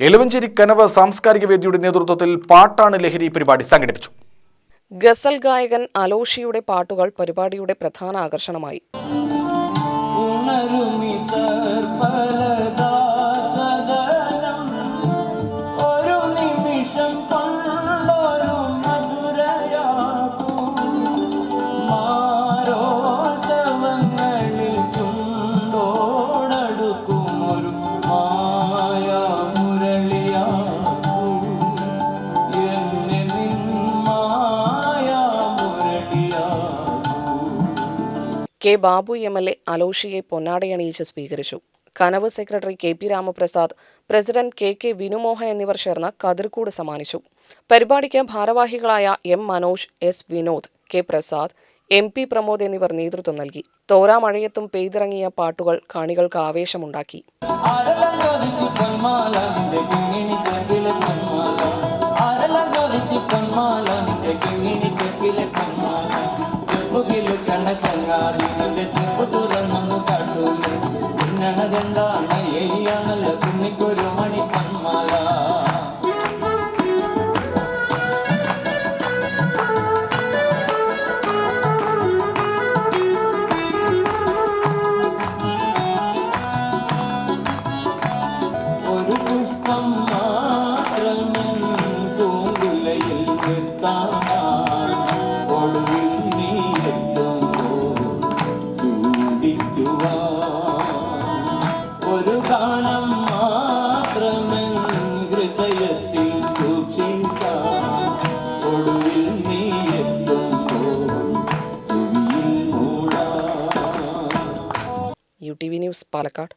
എലവഞ്ചേരി കനവ് സാംസ്കാരിക വേദിയുടെ നേതൃത്വത്തിൽ പാട്ടാണ് ലഹരി പരിപാടി സംഘടിപ്പിച്ചു. ഗസൽ ഗായകൻ അലോഷിയുടെ പാട്ടുകൾ പരിപാടിയുടെ പ്രധാന ആകർഷണമായി. കെ ബാബു എം.എൽ.എ അലോഷിയെ പൊന്നാടയണിയിച്ച് സ്വീകരിച്ചു. Kanavu secretary K P. Ramaprasad, president K K. Vinumohan എന്നിവർ ചേർന്ന് കതിർക്കൂട് സമ്മാനിച്ചു. പരിപാടിക്ക് ഭാരവാഹികളായ M. Manoj, S. Vinod, K. Prasad, M P. Pramod എന്നിവർ നേതൃത്വം നൽകി. തോരാമഴയത്തും പെയ്തിറങ്ങിയ പാട്ടുകൾ കാണികൾക്ക് ആവേശമുണ്ടാക്കി. ഒരു ഗാനം മാത്രമേ ഹൃദയത്തിൽ സൂക്ഷിക്കാം, ഒടുവിൽ നീ എത്തുമ്പോൾ ചെവിയിൽ മൂടാം. UTV news Palakkad.